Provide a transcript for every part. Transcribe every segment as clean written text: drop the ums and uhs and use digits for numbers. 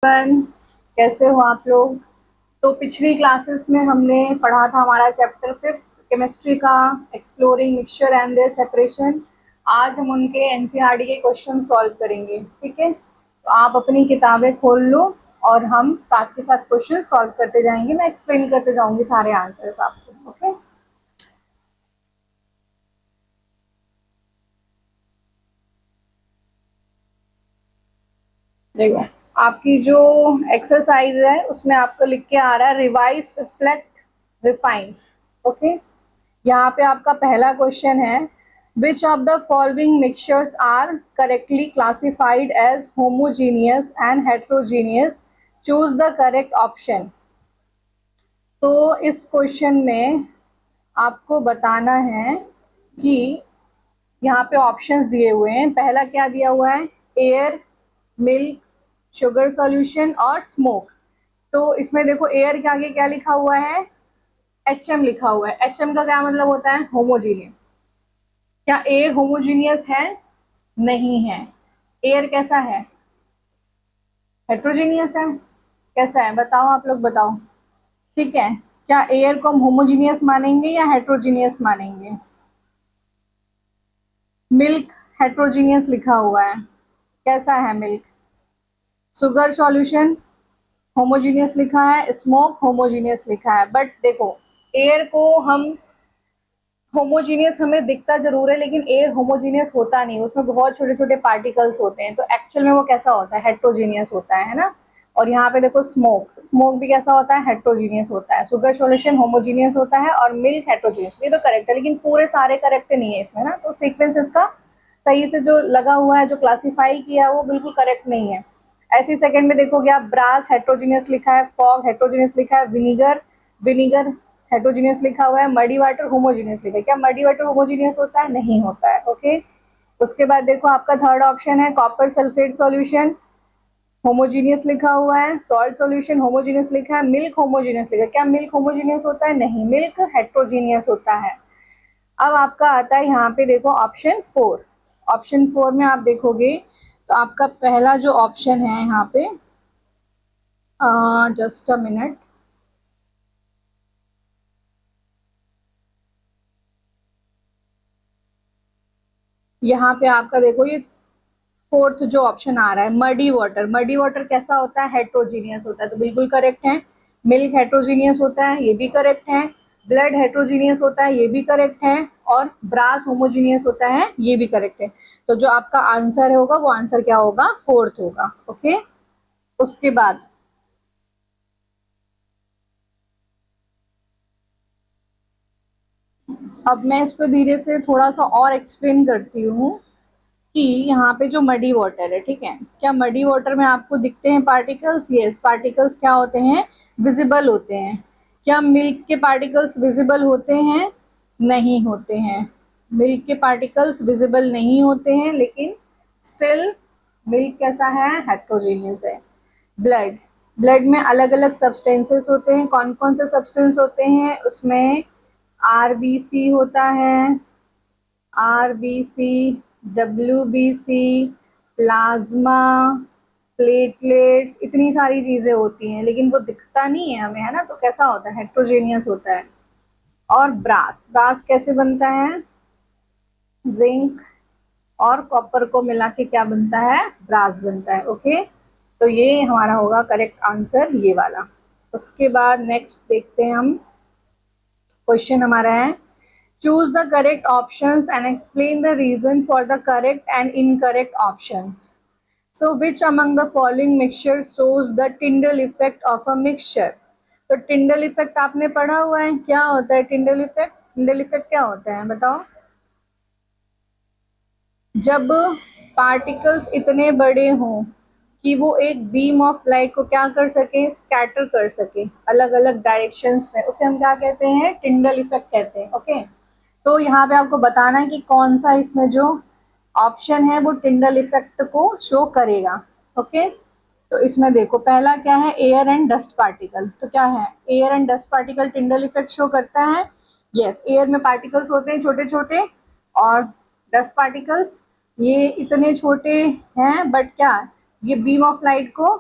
Everyone, कैसे हो आप लोग। तो पिछली क्लासेस में हमने पढ़ा था हमारा चैप्टर 5 केमिस्ट्री का, exploring mixture and their separation. आज हम उनके एनसीईआरटी के क्वेश्चन सॉल्व करेंगे। ठीक है, तो आप अपनी किताबें खोल लो और हम साथ के साथ क्वेश्चन सॉल्व करते जाएंगे। मैं एक्सप्लेन करते जाऊंगी सारे आंसर्स आपको। ओके, देखो आपकी जो एक्सरसाइज है उसमें आपको लिख के आ रहा है रिवाइज, रिफ्लेक्ट, रिफाइन। ओके, यहाँ पे आपका पहला क्वेश्चन है, which of the following mixtures are correctly classified as homogeneous and heterogeneous, choose the correct option. तो इस क्वेश्चन में आपको बताना है कि यहाँ पे ऑप्शंस दिए हुए हैं। पहला क्या दिया हुआ है, एयर, मिल्क, शुगर सॉल्यूशन और स्मोक। तो इसमें देखो एयर के आगे क्या लिखा हुआ है, एच एम लिखा हुआ है। एच एम का क्या मतलब होता है, होमोजीनियस। क्या एयर होमोजीनियस है, नहीं है। एयर कैसा है, हेट्रोजीनियस है। कैसा है बताओ, आप लोग बताओ। ठीक है, क्या एयर को हम होमोजीनियस मानेंगे या हेट्रोजीनियस मानेंगे। मिल्क हेट्रोजीनियस लिखा हुआ है, कैसा है मिल्क। शुगर सॉल्यूशन होमोजीनियस लिखा है, स्मोक होमोजीनियस लिखा है। बट देखो एयर को हम होमोजीनियस हमें दिखता जरूर है, लेकिन एयर होमोजीनियस होता नहीं, उसमें बहुत छोटे छोटे पार्टिकल्स होते हैं। तो एक्चुअल में वो कैसा होता है, हेट्रोजीनियस होता है ना। और यहाँ पे देखो स्मोक, स्मोक भी कैसा होता है, हेट्रोजीनियस होता है। शुगर सॉल्यूशन होमोजीनियस होता है और मिल्क हेट्रोजीनियस। ये तो करेक्ट है, लेकिन पूरे सारे करेक्ट नहीं है इसमें ना। तो सीक्वेंस इसका सही से जो लगा हुआ है, जो क्लासीफाई किया है, वो बिल्कुल करेक्ट नहीं है। ऐसे सेकंड में देखोगे आप, ब्रास हेट्रोजीनियस लिखा है, फॉग हेट्रोजीनियस लिखा है, विनीगर विनीगर हेट्रोजीनियस लिखा हुआ है, मडी वाटर होमोजीनियस लिखा है। क्या मडी वाटर होमोजीनियस होता है, नहीं होता है। ओके, उसके बाद देखो आपका थर्ड ऑप्शन है कॉपर सल्फेट सॉल्यूशन, होमोजीनियस लिखा हुआ है। सॉल्ट सॉल्यूशन होमोजीनियस लिखा है, मिल्क होमोजीनियस लिखा है। क्या मिल्क होमोजीनियस होता है, नहीं, मिल्क हेट्रोजीनियस होता है। अब आपका आता है यहाँ पे देखो ऑप्शन 4। ऑप्शन 4 में आप देखोगे तो आपका पहला जो ऑप्शन है यहाँ पे, जस्ट अ मिनट, यहाँ पे आपका देखो ये फोर्थ जो ऑप्शन आ रहा है, मडी वाटर। मडी वाटर कैसा होता है, हेट्रोजीनियस होता है, तो बिल्कुल करेक्ट है। मिल्क हेट्रोजीनियस होता है, ये भी करेक्ट है। ब्लड हेट्रोजीनियस होता है, ये भी करेक्ट है। और ब्रास होमोजीनियस होता है, ये भी करेक्ट है। तो जो आपका आंसर होगा वो आंसर क्या होगा, फोर्थ होगा। ओके, उसके बाद अब मैं इसको धीरे से थोड़ा सा और एक्सप्लेन करती हूँ कि यहाँ पे जो मडी वाटर है, ठीक है, क्या मडी वाटर में आपको दिखते हैं पार्टिकल्स। यस, पार्टिकल्स क्या होते हैं, विजिबल होते हैं। क्या मिल्क के पार्टिकल्स विजिबल होते हैं, नहीं होते हैं। मिल्क के पार्टिकल्स विजिबल नहीं होते हैं, लेकिन स्टिल मिल्क कैसा है, हेट्रोजीनियस है। ब्लड, ब्लड में अलग अलग सब्सटेंसेस होते हैं। कौन कौन से सब्सटेंस होते हैं उसमें, आरबीसी होता है, आरबीसी, डब्ल्यूबीसी, प्लाज्मा, प्लेटलेट्स, इतनी सारी चीजें होती हैं, लेकिन वो दिखता नहीं है हमें, है ना। तो कैसा होता है, हेट्रोजेनियस होता है। और ब्रास, ब्रास कैसे बनता है, जिंक और कॉपर को मिला के क्या बनता है, ब्रास बनता है। ओके, तो ये हमारा होगा करेक्ट आंसर, ये वाला। उसके बाद नेक्स्ट देखते हैं हम, क्वेश्चन हमारा है, choose the correct options and explain the reason for the correct and incorrect options. So which among the following mixtures shows the Tyndall effect of a mixture? तो टिंडल इफेक्ट आपने पढ़ा हुआ है, क्या होता है टिंडल इफेक्ट। टिंडल इफेक्ट क्या होता है बताओ। जब पार्टिकल्स इतने बड़े हों कि वो एक बीम ऑफ लाइट को क्या कर सके, स्कैटर कर सके अलग अलग डायरेक्शंस में, उसे हम क्या कहते हैं, टिंडल इफेक्ट कहते हैं। ओके, तो यहाँ पे आपको बताना है कि कौन सा इसमें जो ऑप्शन है वो टिंडल इफेक्ट को शो करेगा। ओके, तो इसमें देखो पहला क्या है, एयर एंड डस्ट पार्टिकल। तो क्या है, air and dust particle Tyndall effect show करता है। यस, एयर में पार्टिकल्स होते हैं छोटे छोटे, और डस्ट पार्टिकल्स ये इतने छोटे हैं, बट क्या, ये बीम ऑफ लाइट को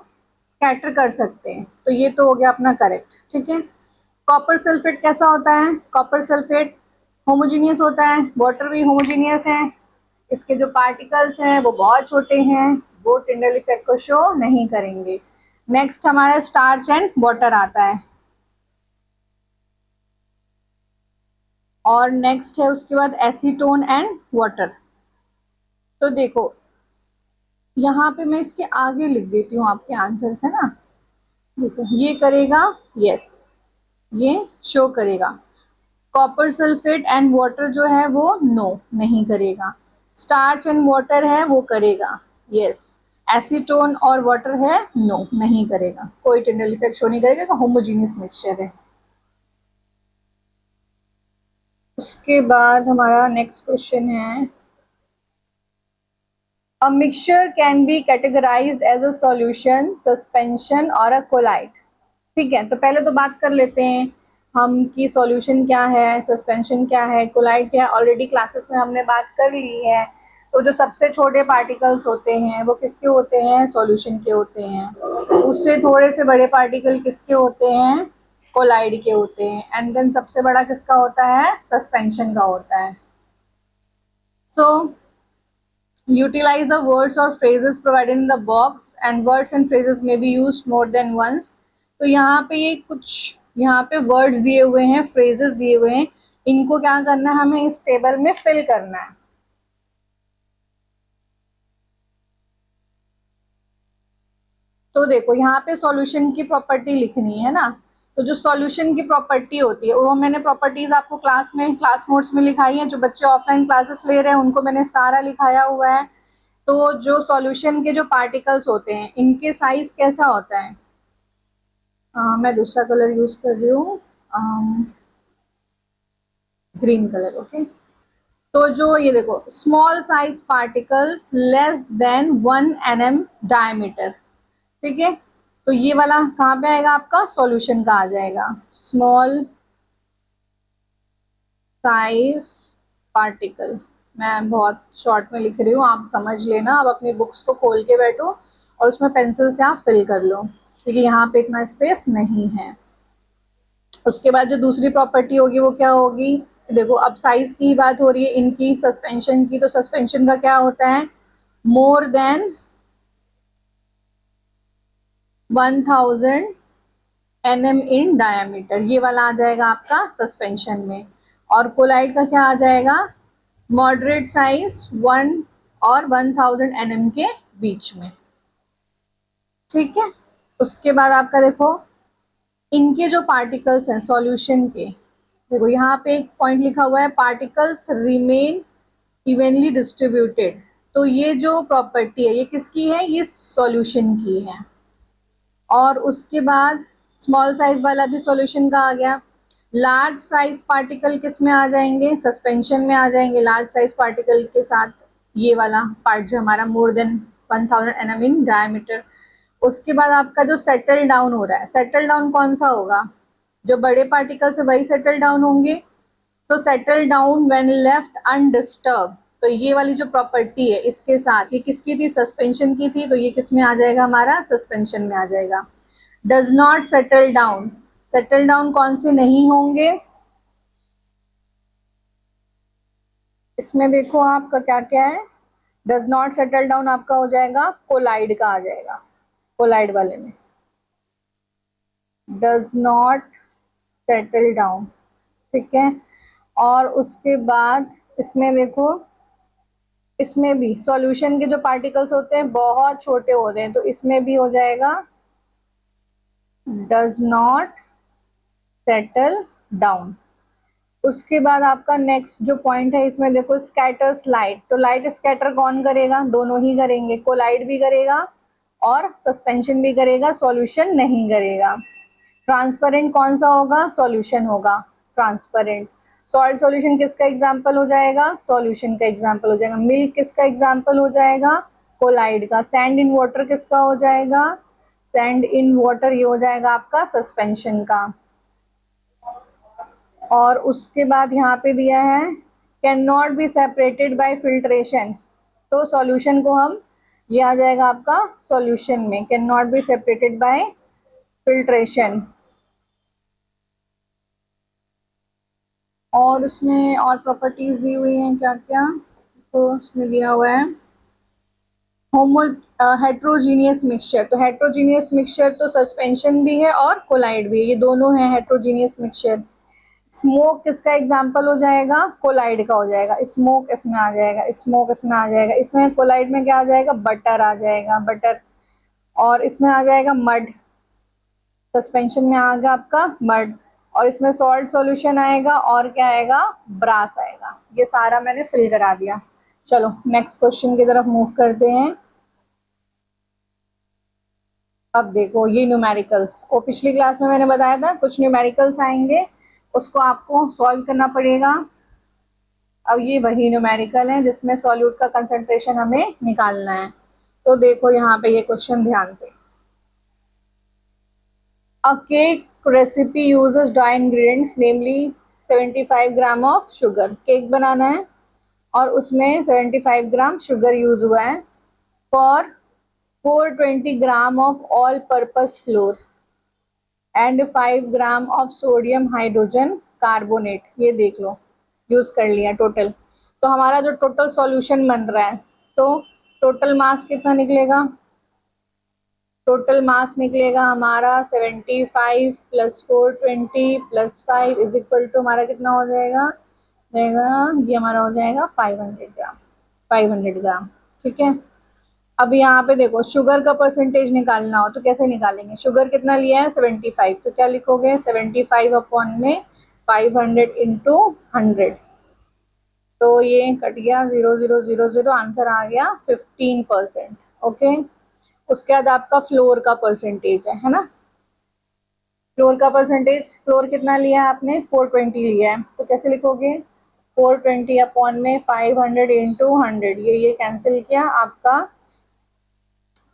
स्कैटर कर सकते हैं। तो ये तो हो गया अपना करेक्ट, ठीक है। कॉपर सल्फेट कैसा होता है? कॉपर सल्फेट होमोजीनियस होता है, वाटर भी होमोजीनियस है, इसके जो पार्टिकल्स हैं वो बहुत छोटे हैं, वो टिंडल इफेक्ट को शो नहीं करेंगे। नेक्स्ट हमारा स्टार्च एंड वाटर आता है, और नेक्स्ट है उसके बाद एसीटोन एंड वाटर। तो देखो यहाँ पे मैं इसके आगे लिख देती हूँ आपके आंसर्स, है ना। देखो ये करेगा, यस, ये शो करेगा। कॉपर सल्फेट एंड वाटर जो है वो नो नहीं करेगा। स्टार्च एंड वाटर है वो करेगा, यस। एसीटोन और वाटर है, नो नहीं करेगा, कोई टिंडल इफेक्ट शो नहीं करेगा, होमोजीनियस मिक्सचर है। उसके बाद हमारा नेक्स्ट क्वेश्चन है, a mixture can be categorised as a solution, suspension और अ कोलाइड। ठीक है, तो पहले तो बात कर लेते हैं हम कि सॉल्यूशन क्या है, सस्पेंशन क्या है, कोलाइड क्या है। ऑलरेडी क्लासेस में हमने बात कर ली है। तो जो सबसे छोटे पार्टिकल्स होते हैं वो किसके होते हैं? सॉल्यूशन के होते हैं। उससे थोड़े से बड़े पार्टिकल किसके होते हैं? कोलाइड के होते हैं। एंड देन सबसे बड़ा किसका होता है? सस्पेंशन का होता है। सो utilize the words or phrases provided in the box and words and phrases may be used more than once। तो यहाँ पे ये कुछ यहाँ पे वर्ड्स दिए हुए हैं, फ्रेजेस दिए हुए हैं, इनको क्या करना है? हमें इस टेबल में फिल करना है। तो देखो यहाँ पे सॉल्यूशन की प्रॉपर्टी लिखनी है ना। तो जो सॉल्यूशन की प्रॉपर्टी होती है वो मैंने प्रॉपर्टीज आपको क्लास में, क्लास नोट्स में लिखाई है। जो बच्चे ऑफलाइन क्लासेस ले रहे हैं उनको मैंने सारा लिखाया हुआ है। तो जो सॉल्यूशन के जो पार्टिकल्स होते हैं इनके साइज कैसा होता है? मैं दूसरा कलर यूज कर रही हूँ, ग्रीन कलर, ओके। तो जो ये देखो, small size particles less than 1 nm diameter, ठीक है। तो ये वाला कहाँ पे आएगा? आपका सॉल्यूशन का आ जाएगा। स्मॉल साइज पार्टिकल, मैं बहुत शॉर्ट में लिख रही हूँ, आप समझ लेना। आप अपनी बुक्स को खोल के बैठो और उसमें पेंसिल से आप फिल कर लो, क्योंकि यहाँ पे इतना स्पेस नहीं है। उसके बाद जो दूसरी प्रॉपर्टी होगी वो क्या होगी? देखो अब साइज की बात हो रही है इनकी, सस्पेंशन की। तो सस्पेंशन का क्या होता है? More than 1000 nm in diameter, ये वाला आ जाएगा आपका सस्पेंशन में। और कोलाइड का क्या आ जाएगा? मॉडरेट साइज 1 और 1000 nm के बीच में, ठीक है। उसके बाद आपका देखो इनके जो पार्टिकल्स हैं सॉल्यूशन के, देखो यहाँ पे एक पॉइंट लिखा हुआ है, पार्टिकल्स रिमेन इवनली डिस्ट्रीब्यूटेड। तो ये जो प्रॉपर्टी है ये किसकी है? ये सॉल्यूशन की है। और उसके बाद स्मॉल साइज वाला भी सॉल्यूशन का आ गया। लार्ज साइज पार्टिकल किस में आ जाएंगे? सस्पेंशन में आ जाएंगे। लार्ज साइज पार्टिकल के साथ ये वाला पार्ट जो हमारा more than 1000 nm in diameter. उसके बाद आपका जो सेटल डाउन हो रहा है, सेटल डाउन कौन सा होगा? जो बड़े पार्टिकल से वही सेटल डाउन होंगे। So settle down when left undisturbed. तो ये वाली जो प्रॉपर्टी है इसके साथ, ये किसकी थी? सस्पेंशन की थी। तो ये किस में आ जाएगा? हमारा सस्पेंशन में आ जाएगा। Does not settle down, settle down कौन से नहीं होंगे? इसमें देखो आपका क्या क्या है। डज नॉट सेटल डाउन आपका हो जाएगा, कोलाइड का आ जाएगा। कोलाइड वाले में डज नॉट सेटल डाउन, ठीक है। और उसके बाद इसमें देखो, इसमें भी सॉल्यूशन के जो पार्टिकल्स होते हैं बहुत छोटे होते हैं, तो इसमें भी हो जाएगा डज नॉट सेटल डाउन। उसके बाद आपका नेक्स्ट जो पॉइंट है इसमें देखो, स्कैटर्स लाइट। तो लाइट स्कैटर कौन करेगा? दोनों ही करेंगे, कोलाइड भी करेगा और सस्पेंशन भी करेगा, सॉल्यूशन नहीं करेगा। ट्रांसपेरेंट कौन सा होगा? सॉल्यूशन होगा, ट्रांसपेरेंट। सॉल्ट सॉल्यूशन किसका एग्जाम्पल हो जाएगा? सॉल्यूशन का एग्जाम्पल हो जाएगा। मिल्क किसका एग्जाम्पल हो जाएगा? कोलाइड का। सैंड इन वाटर किसका हो जाएगा? सैंड इन वाटर, ये हो जाएगा आपका सस्पेंशन का। और उसके बाद यहाँ पे दिया है can not be separated by filtration. तो सॉल्यूशन को हम ये आ जाएगा आपका सॉल्यूशन में, can not be separated by filtration. और उसमें और प्रॉपर्टीज दी हुई हैं क्या क्या, तो उसमें दिया हुआ है होमो हेट्रोजीनियस मिक्सचर। तो हेट्रोजीनियस मिक्सचर तो सस्पेंशन भी है और कोलाइड भी है, ये दोनों है हेट्रोजीनियस मिक्सचर। स्मोक किसका एग्जाम्पल हो जाएगा, कोलाइड का हो जाएगा। स्मोक इसमें आ जाएगा, स्मोक इसमें आ जाएगा। इसमें कोलाइड में क्या आ जाएगा, बटर आ जाएगा, बटर। और इसमें आ जाएगा मड, सस्पेंशन में आ गया आपका मड। और इसमें सॉल्ट सॉल्यूशन आएगा और क्या आएगा, ब्रास आएगा। ये सारा मैंने फिल करा दिया। चलो नेक्स्ट क्वेश्चन की तरफ मूव करते हैं। अब देखो ये न्यूमेरिकल्स, वो पिछली क्लास में मैंने बताया था कुछ न्यूमेरिकल्स आएंगे, उसको आपको सॉल्व करना पड़ेगा। अब ये वही न्यूमेरिकल है जिसमें सॉल्यूट का कंसंट्रेशन हमें निकालना है। तो देखो यहाँ पे ये क्वेश्चन ध्यान से। A cake recipe uses dry ingredients namely 75 gram of sugar. Cake बनाना है और उसमें 75 ग्राम शुगर यूज हुआ है for 420 gram of all purpose flour and 5 gram of sodium hydrogen carbonate. ये देख लो यूज कर लिया टोटल। तो हमारा जो टोटल सॉल्यूशन बन रहा है, तो टोटल मास कितना निकलेगा, टोटल मास निकलेगा हमारा 75 plus 420 plus 5 is equal to हमारा कितना हो जाएगा, ये हमारा हो जाएगा 500 ग्राम, 500 ग्राम। ठीक है। अब यहाँ पे देखो शुगर का परसेंटेज निकालना हो तो कैसे निकालेंगे, शुगर कितना लिया है 75, तो क्या लिखोगे 75 अपॉन में 500 इंटू 100। तो ये कट गया 0,000, आंसर आ गया 15%। ओके। उसके बाद आपका फ्लोर का परसेंटेज है ना। फ्लोर का परसेंटेज, फ्लोर कितना लिया है आपने 420 लिया है, तो कैसे लिखोगे 420 अपॉन में 500 इंटू 100। ये कैंसिल किया आपका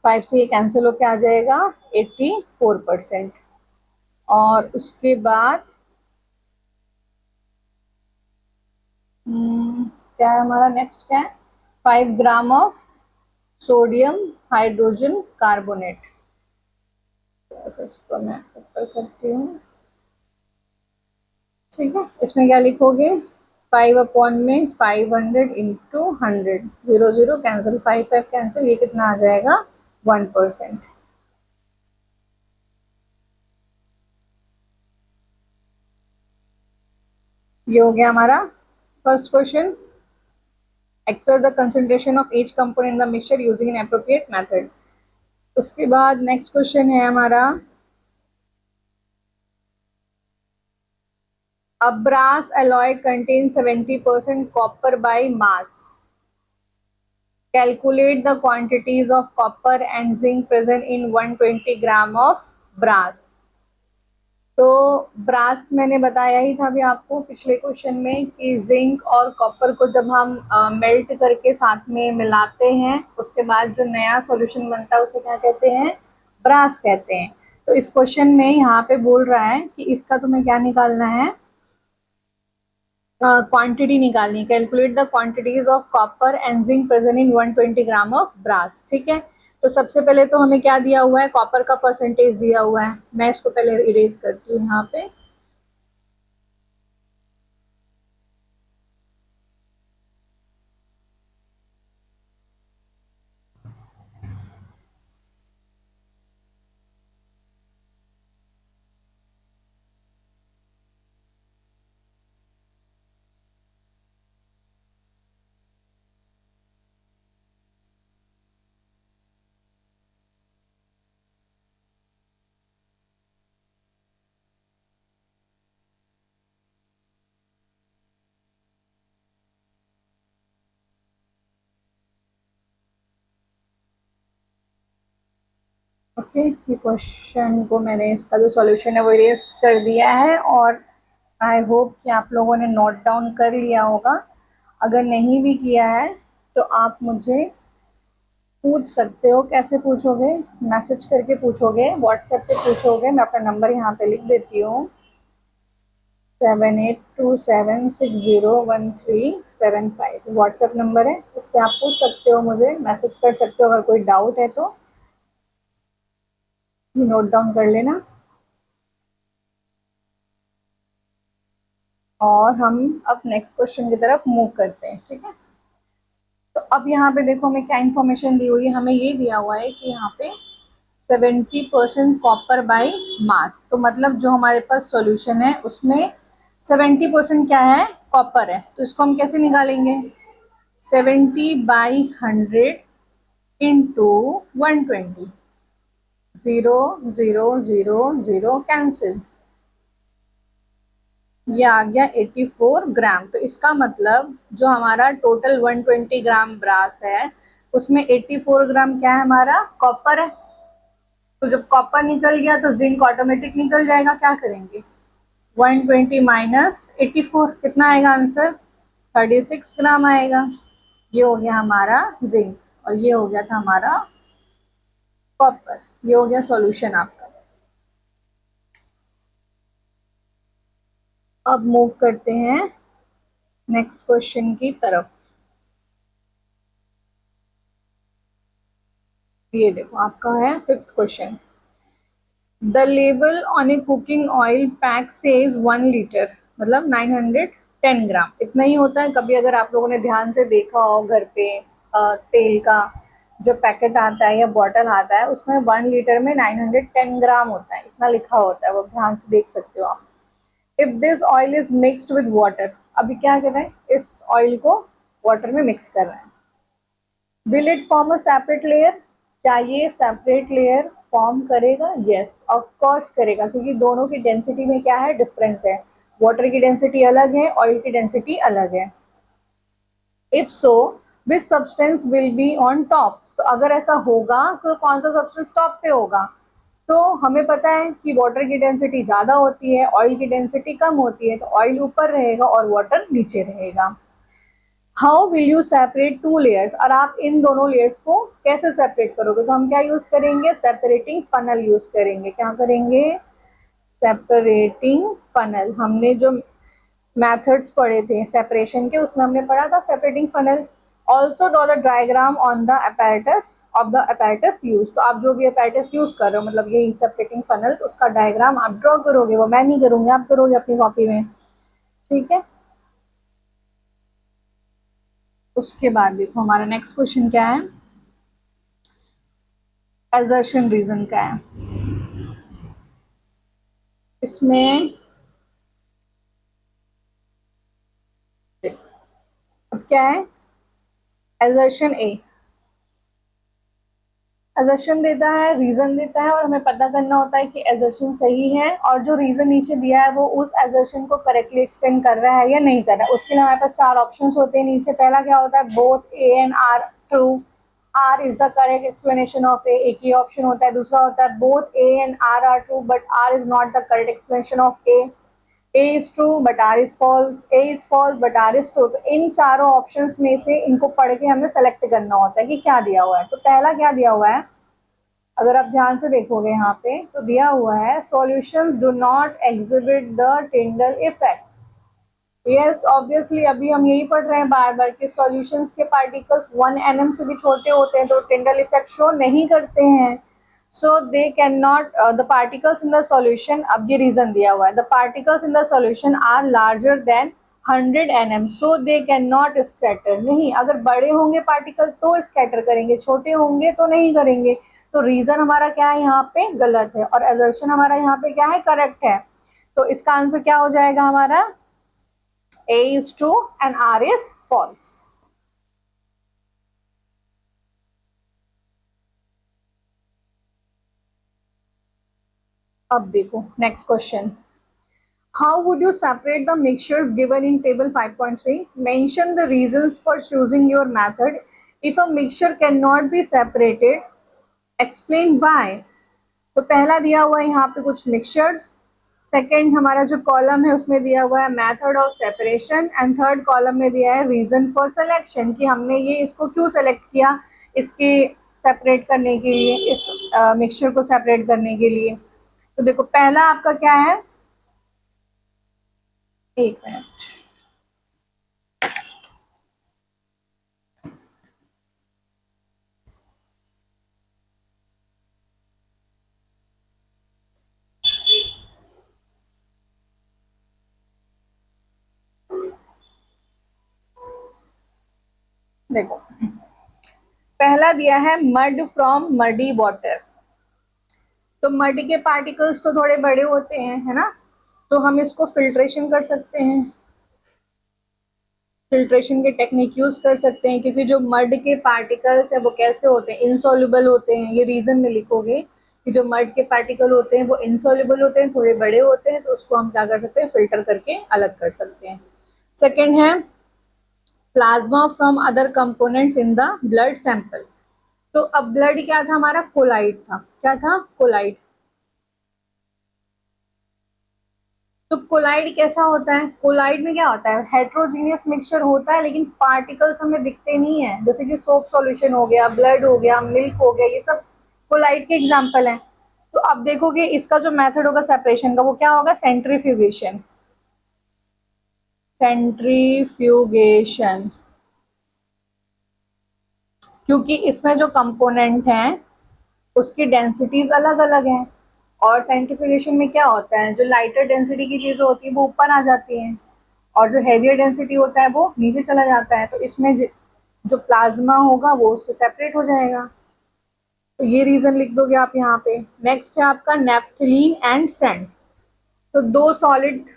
5 से, ये कैंसिल होके आ जाएगा 84%। और उसके बाद क्या है हमारा नेक्स्ट, क्या है 5 gram of sodium hydrogen carbonate. इसको मैं ऊपर करती हूँ। ठीक है, इसमें क्या लिखोगे 5 अपॉन में 500 इंटू 100, 0 कैंसिल, 5 कैंसिल, ये कितना आ जाएगा 1%। ये हो गया हमारा first question. Express the concentration of each component in the mixture using N appropriate method. उसके बाद नेक्स्ट क्वेश्चन है हमारा, a brass alloy contains 70% copper by mass. Calculate the quantities of copper and zinc present in 120 gram of brass। तो brass मैंने बताया ही था अभी आपको पिछले क्वेश्चन में कि जिंक और कॉपर को जब हम मेल्ट करके साथ में मिलाते हैं उसके बाद जो नया सॉल्यूशन बनता है उसे क्या कहते हैं, ब्रास कहते हैं। तो इस क्वेश्चन में यहाँ पे बोल रहा है कि इसका तुम्हें क्या निकालना है, क्वांटिटी निकालनी, calculate the quantities of copper and zinc present in 120 gram of brass. ठीक है। तो सबसे पहले तो हमें क्या दिया हुआ है, कॉपर का परसेंटेज दिया हुआ है। मैं इसको पहले इरेज करती हूँ यहाँ पे। ओके, ये क्वेश्चन को मैंने इसका जो सॉल्यूशन है वो इरेज कर दिया है और आई होप कि आप लोगों ने नोट डाउन कर लिया होगा। अगर नहीं भी किया है तो आप मुझे पूछ सकते हो। कैसे पूछोगे, मैसेज करके पूछोगे, व्हाट्सएप पे पूछोगे। मैं अपना नंबर यहाँ पे लिख देती हूँ। 7827601375 व्हाट्सएप नंबर है, इस पर आप पूछ सकते हो, मुझे मैसेज कर सकते हो। अगर कोई डाउट है तो नोट डाउन कर लेना। और हम अब नेक्स्ट क्वेश्चन की तरफ मूव करते हैं, ठीक है। तो अब यहाँ पे देखो हमें क्या इन्फॉर्मेशन दी हुई है। हमें ये दिया हुआ है कि यहाँ पे 70% कॉपर बाई मास। तो मतलब जो हमारे पास सॉल्यूशन है उसमें 70% क्या है, कॉपर है। तो इसको हम कैसे निकालेंगे, 70/100 इंटू 120, 0 0 0 0 कैंसिल, ये आ गया 84 ग्राम। तो इसका मतलब जो हमारा टोटल 120 ग्राम ब्रास है उसमें 84 ग्राम क्या है, हमारा कॉपर है। तो जब कॉपर निकल गया तो जिंक ऑटोमेटिक निकल जाएगा। क्या करेंगे, 120 माइनस 84, कितना आएगा आंसर, 36 ग्राम आएगा। ये हो गया हमारा जिंक और ये हो गया था हमारा कॉपर। ये हो गया सॉल्यूशन आपका। अब मूव करते हैं नेक्स्ट क्वेश्चन की तरफ। ये देखो आपका है fifth question. The label on A cooking oil pack says 1 litre, मतलब 910 ग्राम, इतना ही होता है। कभी अगर आप लोगों ने ध्यान से देखा हो घर पे तेल का जो पैकेट आता है या बॉटल आता है उसमें 1 लीटर में 910 ग्राम होता है, इतना लिखा होता है, वो ध्यान से देख सकते हो आप। If this oil is mixed with water, अभी क्या कर रहे हैं, इस ऑयल को वाटर में मिक्स कर रहे हैं। Will it form a separate layer, क्या ये सेपरेट लेयर फॉर्म करेगा, यस ऑफ कोर्स करेगा, क्योंकि दोनों की डेंसिटी में क्या है, डिफरेंस है। वाटर की डेंसिटी अलग है, ऑयल की डेंसिटी अलग है। If so which substance will be on top, तो अगर ऐसा होगा तो कौन सा सब्सटेंस टॉप पे होगा। तो हमें पता है कि वाटर की डेंसिटी ज्यादा होती है, ऑयल की डेंसिटी कम होती है, तो ऑयल ऊपर रहेगा और वाटर नीचे रहेगा। How will you separate two layers, और आप इन दोनों लेयर्स को कैसे सेपरेट करोगे, तो हम क्या यूज करेंगे, सेपरेटिंग फनल यूज करेंगे। क्या करेंगे, सेपरेटिंग फनल। हमने जो मेथड्स पढ़े थे सेपरेशन के उसमें हमने पढ़ा था separating funnel. Also draw the diagram on the apparatus of the apparatus use, तो आप जो भी अपैरेटस यूज कर रहे हो, मतलब यही सेपरेटिंग फनल, उसका डायग्राम आप ड्रॉ करोगे। वो मैं नहीं करूंगी, आप करोगे अपनी कॉपी में, ठीक है। उसके बाद देखो हमारा नेक्स्ट क्वेश्चन क्या है, एजर्शन रीजन का है। इसमें अब क्या है, एजर्शन ए, एजर्शन देता है, रीजन देता है, और हमें पता करना होता है कि एजर्शन सही है और जो रीजन नीचे दिया है वो उस एजर्शन को करेक्टली एक्सप्लेन कर रहा है या नहीं कर रहा है। उसके लिए हमारे पास 4 ऑप्शंस होते हैं नीचे। पहला क्या होता है, both A and R true, R is the correct explanation of A, एक ही ऑप्शन होता है। दूसरा होता है both A and R true but R is not the correct explanation of A, A is true but R is false, A is false but R is true। तो इन चारों options में से इनको पढ़ के हमें सेलेक्ट करना होता है कि क्या दिया हुआ है। तो पहला क्या दिया हुआ है, अगर आप ध्यान से देखोगे यहाँ पे तो दिया हुआ है solutions do not exhibit the Tyndall effect. Yes obviously अभी हम यही पढ़ रहे हैं बार बार कि सॉल्यूशंस के पार्टिकल्स 1 nm से भी छोटे होते हैं तो टिंडल इफेक्ट शो नहीं करते हैं। So they can not the particles in the solution, अब ये रीजन दिया हुआ है, the particles in the solution are larger than 100 nm so they can not scatter. नहीं, अगर बड़े होंगे पार्टिकल तो स्कैटर करेंगे, छोटे होंगे तो नहीं करेंगे। तो रीजन हमारा क्या है यहाँ पे, गलत है, और एजर्शन हमारा यहाँ पे क्या है, करेक्ट है। तो इसका आंसर क्या हो जाएगा हमारा, A is true and R is false. अब देखो next question, how would you separate the mixtures given in table 5.3? Mention the reasons for choosing your method. If a mixture cannot be separated, explain why. तो पहला दिया हुआ है यहाँ पे कुछ मिक्सचर्स, सेकेंड हमारा जो कॉलम है उसमें दिया हुआ है method of separation, and third column में दिया है रीजन फॉर सिलेक्शन, कि हमने ये इसको क्यों सेलेक्ट किया, इसके सेपरेट करने के लिए, इस मिक्सचर को सेपरेट करने के लिए। तो देखो पहला आपका क्या है, एक मिनट। देखो, पहला दिया है मड फ्रॉम मडी वाटर। तो मड के पार्टिकल्स तो थोड़े बड़े होते हैं, है ना, तो हम इसको फिल्ट्रेशन कर सकते हैं, फिल्ट्रेशन के टेक्निक यूज कर सकते हैं, क्योंकि जो मड के पार्टिकल्स है वो कैसे होते हैं, इनसॉल्युबल होते हैं। ये रीजन में लिखोगे कि जो मड के पार्टिकल होते हैं वो इनसॉल्युबल होते हैं, थोड़े बड़े होते हैं, तो उसको हम क्या कर सकते हैं, फिल्टर करके अलग कर सकते हैं। सेकेंड है plasma from other components in the blood sample. तो अब ब्लड क्या था हमारा, कोलाइड था। क्या था, कोलाइड। तो कोलाइड कैसा होता है, कोलाइड में क्या होता है, हेट्रोजीनियस मिक्सचर होता है, लेकिन पार्टिकल्स हमें दिखते नहीं है। जैसे कि सोप सॉल्यूशन हो गया, ब्लड हो गया, मिल्क हो गया, ये सब कोलाइड के एग्जांपल हैं। तो अब देखोगे इसका जो मेथड होगा सेपरेशन का, वो क्या होगा, सेंट्रीफ्यूगेशन। सेंट्रीफ्यूगेशन, क्योंकि इसमें जो कंपोनेंट हैं उसकी डेंसिटीज अलग अलग हैं। और सेंट्रीफ्यूगेशन में क्या होता है, जो लाइटर डेंसिटी की चीजें होती है वो ऊपर आ जाती हैं, और जो हैवियर डेंसिटी होता है वो नीचे चला जाता है। तो इसमें जो प्लाज्मा होगा वो उससे सेपरेट हो जाएगा। तो ये रीजन लिख दोगे आप यहाँ पे। नेक्स्ट है आपका नेफ्थलीन एंड सैंड। तो दो सॉलिड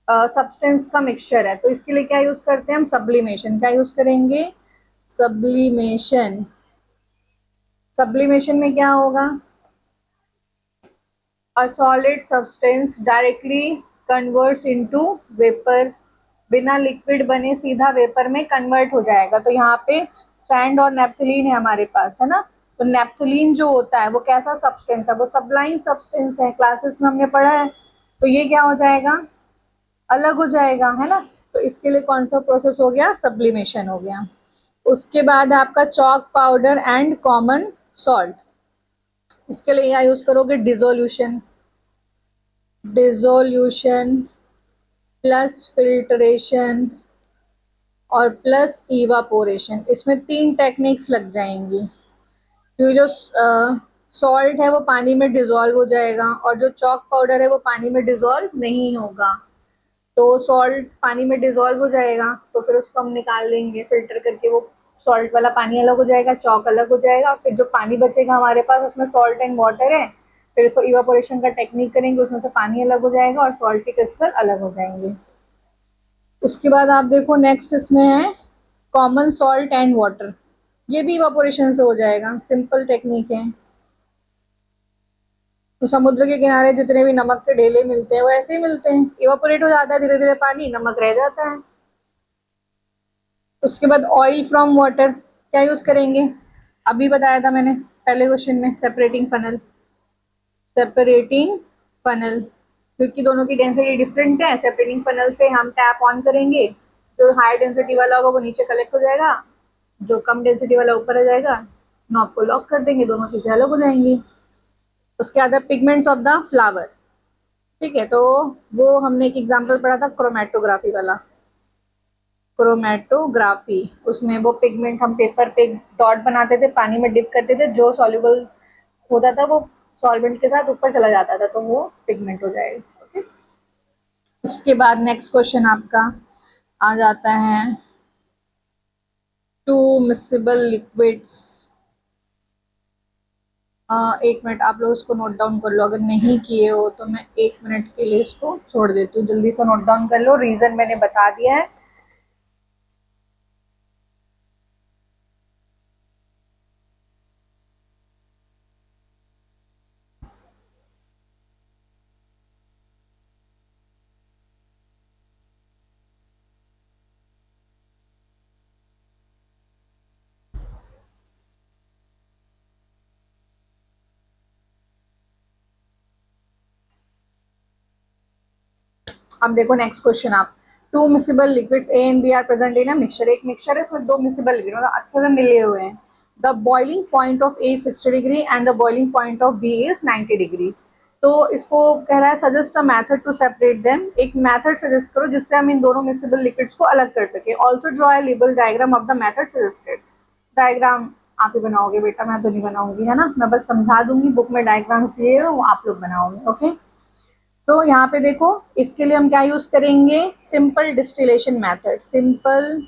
सब्सटेंस का मिक्सचर है, तो इसके लिए क्या यूज करते हैं हम, सब्लिमेशन। क्या यूज करेंगे, सब्लिमेशन। सब्लिमेशन में क्या होगा, a solid substance directly converts into vapor। बिना लिक्विड बने सीधा वेपर में कन्वर्ट हो जाएगा। तो यहाँ पे सैंड और नेप्थलीन है हमारे पास, है ना। तो नेप्थलीन जो होता है वो कैसा सब्सटेंस है, वो सबलाइन सब्सटेंस है, क्लासेस में हमने पढ़ा है। तो ये क्या हो जाएगा, अलग हो जाएगा, है ना। तो इसके लिए कौन सा प्रोसेस हो गया, सब्लिमेशन हो गया। उसके बाद आपका chalk powder and common salt. इसके लिए क्या यूज करोगे, डिसोल्यूशन। डिसोल्यूशन प्लस फिल्ट्रेशन और प्लस इवापोरेशन, इसमें तीन टेक्निक्स लग जाएंगी। क्योंकि जो सॉल्ट है वो पानी में डिजोल्व हो जाएगा, और जो चॉक पाउडर है वो पानी में डिजोल्व नहीं होगा। तो सॉल्ट पानी में डिजोल्व हो जाएगा, तो फिर उसको हम निकाल लेंगे फिल्टर करके, वो सॉल्ट वाला पानी अलग हो जाएगा, चॉक अलग हो जाएगा। फिर जो पानी बचेगा हमारे पास उसमें सॉल्ट एंड वाटर है, फिर इसको इवापोरेशन का टेक्निक करेंगे, उसमें से पानी अलग हो जाएगा और सॉल्ट के क्रिस्टल अलग हो जाएंगे। उसके बाद आप देखो नेक्स्ट इसमें है कॉमन सॉल्ट एंड वाटर। ये भी इवापोरेशन से हो जाएगा, सिंपल टेक्निक है। तो समुद्र के किनारे जितने भी नमक के ढेले मिलते हैं वो ऐसे ही मिलते हैं, इवापोरेट हो जाता है धीरे धीरे पानी, नमक रह जाता है। उसके बाद ऑयल फ्रॉम वाटर, क्या यूज करेंगे, अभी बताया था मैंने पहले क्वेश्चन में, सेपरेटिंग फनल। सेपरेटिंग फनल, क्योंकि दोनों की डेंसिटी डिफरेंट है, सेपरेटिंग फनल से हम टैप ऑन करेंगे, जो हाई डेंसिटी वाला होगा वो नीचे कलेक्ट हो जाएगा, जो कम डेंसिटी वाला ऊपर आ जाएगा। नॉब को लॉक कर देंगे, दोनों चीजें अलग हो जाएंगी। उसके बाद पिगमेंट्स ऑफ द फ्लावर। ठीक है, तो वो हमने एक एग्जांपल पढ़ा था क्रोमेटोग्राफी वाला। क्रोमेटोग्राफी, उसमें वो पिगमेंट हम पेपर पे डॉट बनाते थे, पानी में डिप करते थे, जो सॉल्युबल होता था वो सॉल्वेंट के साथ ऊपर चला जाता था, तो वो पिगमेंट हो जाएगा। ओके। उसके बाद नेक्स्ट क्वेश्चन आपका आ जाता है टू मिसिबल लिक्विड्स। एक मिनट, आप लोग इसको नोट डाउन कर लो, अगर नहीं किए हो तो मैं एक मिनट के लिए इसको छोड़ देती हूँ। जल्दी से नोट डाउन कर लो, रीजन मैंने बता दिया है। अब देखो नेक्स्ट क्वेश्चन आप, two miscible liquids A and B are present in a mixture. एक मिक्सचर है, इसमें दो मिसिबल लिक्विड मतलब अच्छे से मिले हुए हैं। The boiling point of A 60 degree and the boiling point of B is 90 degree. तो इसको कह रहा है suggest a method to separate them, एक मेथड सजेस्ट करो जिससे हम इन दोनों मिक्सिबल लिक्विड्स को अलग कर सके। Also draw a label diagram of the method suggested. Diagram आप ही बनाओगे बेटा, मैं तो नहीं बनाऊंगी, है ना, मैं बस समझा दूंगी, बुक में डायग्राम्स दिए हैं वो आप लोग बनाओगे। ओके, तो यहाँ पे देखो इसके लिए हम क्या यूज करेंगे, simple distillation method, simple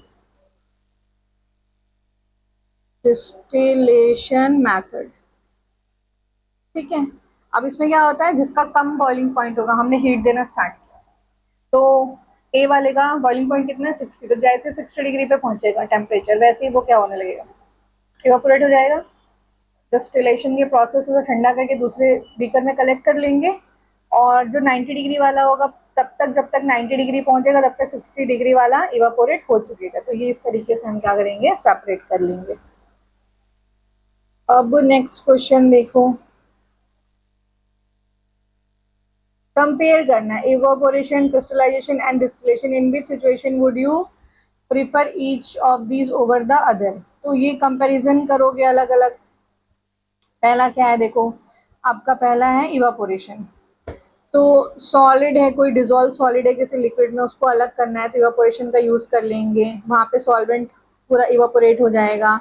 distillation method. ठीक है, अब इसमें क्या होता है, जिसका कम बॉइलिंग पॉइंट होगा, हमने हीट देना स्टार्ट किया तो ए वाले का बॉइलिंग पॉइंट कितना है 60, तो जैसे 60 डिग्री पे पहुंचेगा टेम्परेचर वैसे ही वो क्या होने लगेगा, इवापोरेट हो जाएगा। डिस्टिलेशन के प्रोसेस को ठंडा करके दूसरे बीकर में कलेक्ट कर लेंगे, और जो 90 डिग्री वाला होगा तब तक, जब तक 90 डिग्री पहुंचेगा तब तक 60 डिग्री वाला इवापोरेट हो चुकेगा। तो ये इस तरीके से हम क्या करेंगे, सेपरेट कर लेंगे। अब नेक्स्ट क्वेश्चन देखो, कंपेयर करना है evaporation, crystallization and distillation, in which situation would you prefer each of these over the other. तो ये कंपैरिजन करोगे अलग अलग। पहला क्या है देखो, आपका पहला है इवापोरेशन, तो सॉलिड है, कोई डिजोल्व सॉलिड है किसी लिक्विड में, उसको अलग करना है तो इवापोरेशन का यूज कर लेंगे, वहां पे सॉल्वेंट पूरा इवापोरेट हो जाएगा।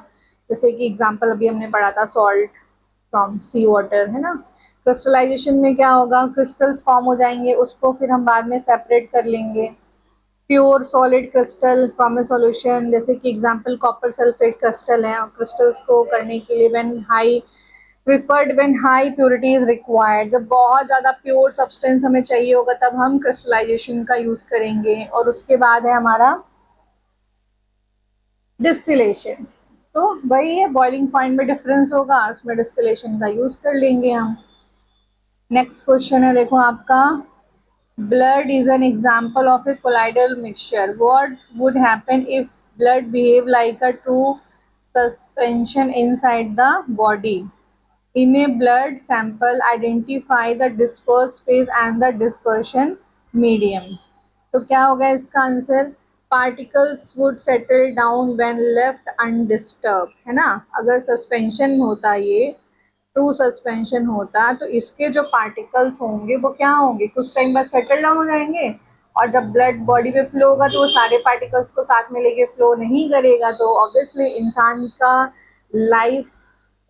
जैसे कि एग्जांपल अभी हमने पढ़ा था, सॉल्ट फ्रॉम सी वाटर, है ना। क्रिस्टलाइजेशन में क्या होगा, क्रिस्टल्स फॉर्म हो जाएंगे, उसको फिर हम बाद में सेपरेट कर लेंगे। Pure solid crystal from A solution, जैसे कि एग्जांपल कॉपर सल्फेट क्रिस्टल है, और क्रिस्टल्स को करने के लिए when high preferred when high purity is required, जब बहुत ज़्यादा प्योर सब्सटेंस हमें चाहिए होगा तब हम क्रिस्टलाइजेशन का यूज़ करेंगे। और उसके बाद है हमारा डिस्टिलेशन, तो वही है, बॉइलिंग पॉइंट में डिफरेंस होगा, उसमें डिस्टिलेशन का यूज़ कर लेंगे हम। नेक्स्ट क्वेश्चन है देखो आपका, blood is an example of a colloidal mixture. What would happen if blood behave like a true suspension inside the body? In a blood sample, identify the disperse phase and the dispersion medium. तो क्या होगा इसका answer, particles would settle down when left undisturb, है ना। अगर suspension होता, ये true suspension होता, तो इसके जो पार्टिकल्स होंगे वो क्या होंगे, कुछ टाइम बाद सेटल डाउन हो जाएंगे, और जब ब्लड बॉडी में फ्लो होगा तो वो सारे पार्टिकल्स को साथ में लेके फ्लो नहीं करेगा, तो ऑब्वियसली इंसान का लाइफ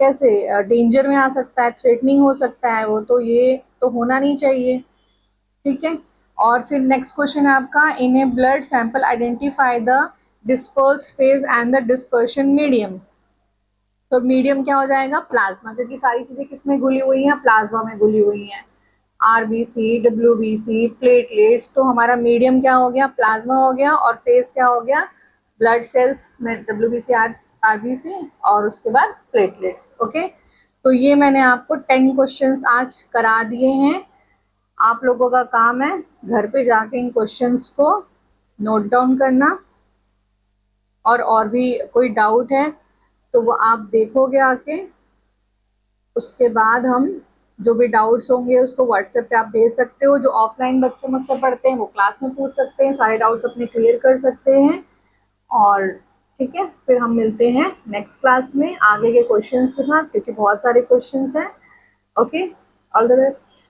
कैसे डेंजर में आ सकता है, थ्रेटनिंग हो सकता है वो, तो ये तो होना नहीं चाहिए। ठीक है, और फिर नेक्स्ट क्वेश्चन है आपका, in a blood sample identify the disperse phase and the dispersion medium. तो मीडियम क्या हो जाएगा, प्लाज्मा, क्योंकि सारी चीजें किसमें घुली हुई हैं, प्लाज्मा में घुली हुई हैं। आरबीसी, डब्ल्यूबीसी, प्लेटलेट्स, तो हमारा मीडियम क्या हो गया, प्लाज्मा हो गया, और फेज क्या हो गया, ब्लड सेल्स में डब्ल्यूबीसी, आरबीसी, और उसके बाद प्लेटलेट्स। ओके, तो ये मैंने आपको 10 क्वेश्चंस आज करा दिए हैं। आप लोगों का काम है घर पे जाके इन क्वेश्चंस को नोट डाउन करना, और भी कोई डाउट है तो वो आप देखोगे आके, उसके बाद हम जो भी डाउट्स होंगे उसको व्हाट्सएप पे आप भेज सकते हो। जो ऑफलाइन बच्चे मुझसे पढ़ते हैं वो क्लास में पूछ सकते हैं, सारे डाउट्स अपने क्लियर कर सकते हैं। और ठीक है, फिर हम मिलते हैं नेक्स्ट क्लास में आगे के क्वेश्चंस के साथ, क्योंकि बहुत सारे क्वेश्चंस हैं। Okay, all the best.